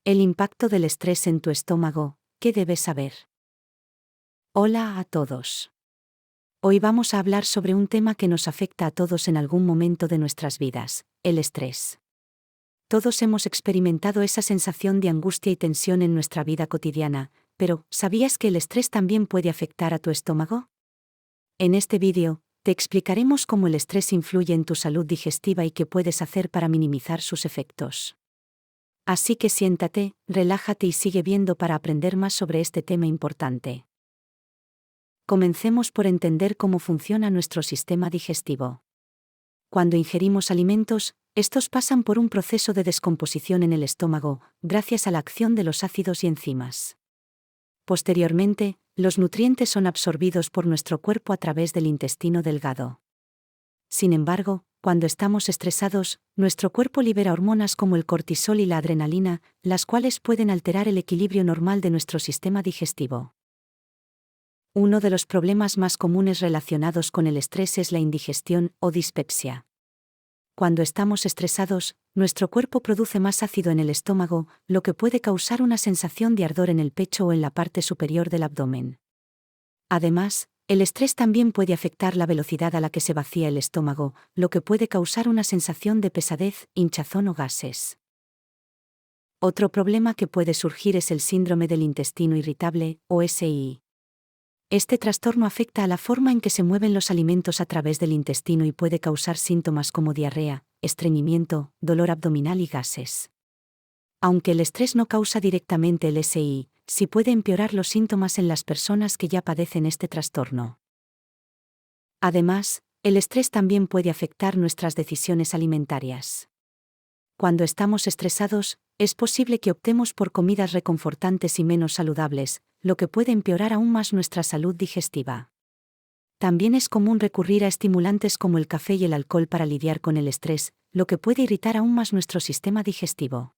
El impacto del estrés en tu estómago, ¿qué debes saber? Hola a todos. Hoy vamos a hablar sobre un tema que nos afecta a todos en algún momento de nuestras vidas, el estrés. Todos hemos experimentado esa sensación de angustia y tensión en nuestra vida cotidiana, pero ¿sabías que el estrés también puede afectar a tu estómago? En este vídeo, te explicaremos cómo el estrés influye en tu salud digestiva y qué puedes hacer para minimizar sus efectos. Así que siéntate, relájate y sigue viendo para aprender más sobre este tema importante. Comencemos por entender cómo funciona nuestro sistema digestivo. Cuando ingerimos alimentos, estos pasan por un proceso de descomposición en el estómago, gracias a la acción de los ácidos y enzimas. Posteriormente, los nutrientes son absorbidos por nuestro cuerpo a través del intestino delgado. Sin embargo, cuando estamos estresados, nuestro cuerpo libera hormonas como el cortisol y la adrenalina, las cuales pueden alterar el equilibrio normal de nuestro sistema digestivo. Uno de los problemas más comunes relacionados con el estrés es la indigestión o dispepsia. Cuando estamos estresados, nuestro cuerpo produce más ácido en el estómago, lo que puede causar una sensación de ardor en el pecho o en la parte superior del abdomen. Además, el estrés también puede afectar la velocidad a la que se vacía el estómago, lo que puede causar una sensación de pesadez, hinchazón o gases. Otro problema que puede surgir es el síndrome del intestino irritable, o SI. Este trastorno afecta a la forma en que se mueven los alimentos a través del intestino y puede causar síntomas como diarrea, estreñimiento, dolor abdominal y gases. Aunque el estrés no causa directamente el SI, sí puede empeorar los síntomas en las personas que ya padecen este trastorno. Además, el estrés también puede afectar nuestras decisiones alimentarias. Cuando estamos estresados, es posible que optemos por comidas reconfortantes y menos saludables, lo que puede empeorar aún más nuestra salud digestiva. También es común recurrir a estimulantes como el café y el alcohol para lidiar con el estrés, lo que puede irritar aún más nuestro sistema digestivo.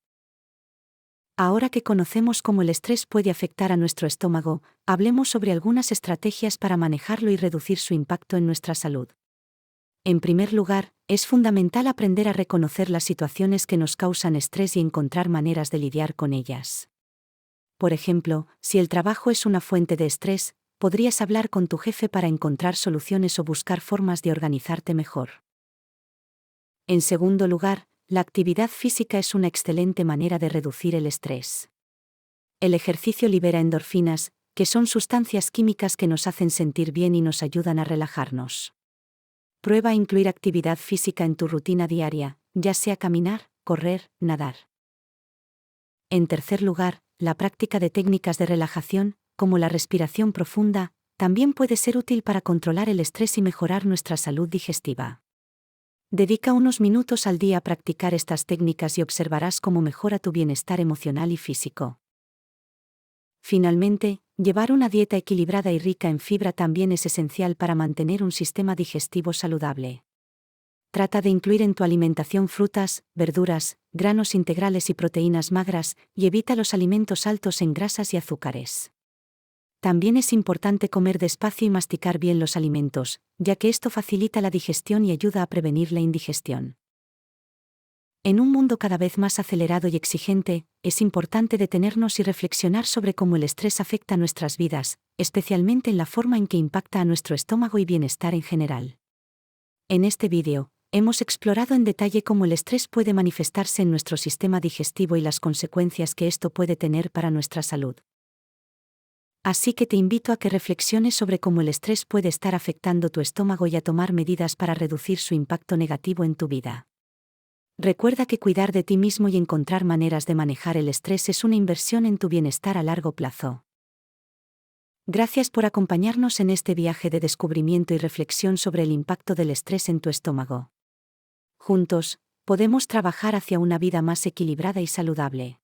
Ahora que conocemos cómo el estrés puede afectar a nuestro estómago, hablemos sobre algunas estrategias para manejarlo y reducir su impacto en nuestra salud. En primer lugar, es fundamental aprender a reconocer las situaciones que nos causan estrés y encontrar maneras de lidiar con ellas. Por ejemplo, si el trabajo es una fuente de estrés, podrías hablar con tu jefe para encontrar soluciones o buscar formas de organizarte mejor. En segundo lugar, la actividad física es una excelente manera de reducir el estrés. El ejercicio libera endorfinas, que son sustancias químicas que nos hacen sentir bien y nos ayudan a relajarnos. Prueba a incluir actividad física en tu rutina diaria, ya sea caminar, correr, nadar. En tercer lugar, la práctica de técnicas de relajación, como la respiración profunda, también puede ser útil para controlar el estrés y mejorar nuestra salud digestiva. Dedica unos minutos al día a practicar estas técnicas y observarás cómo mejora tu bienestar emocional y físico. Finalmente, llevar una dieta equilibrada y rica en fibra también es esencial para mantener un sistema digestivo saludable. Trata de incluir en tu alimentación frutas, verduras, granos integrales y proteínas magras, y evita los alimentos altos en grasas y azúcares. También es importante comer despacio y masticar bien los alimentos, ya que esto facilita la digestión y ayuda a prevenir la indigestión. En un mundo cada vez más acelerado y exigente, es importante detenernos y reflexionar sobre cómo el estrés afecta nuestras vidas, especialmente en la forma en que impacta a nuestro estómago y bienestar en general. En este vídeo, hemos explorado en detalle cómo el estrés puede manifestarse en nuestro sistema digestivo y las consecuencias que esto puede tener para nuestra salud. Así que te invito a que reflexiones sobre cómo el estrés puede estar afectando tu estómago y a tomar medidas para reducir su impacto negativo en tu vida. Recuerda que cuidar de ti mismo y encontrar maneras de manejar el estrés es una inversión en tu bienestar a largo plazo. Gracias por acompañarnos en este viaje de descubrimiento y reflexión sobre el impacto del estrés en tu estómago. Juntos, podemos trabajar hacia una vida más equilibrada y saludable.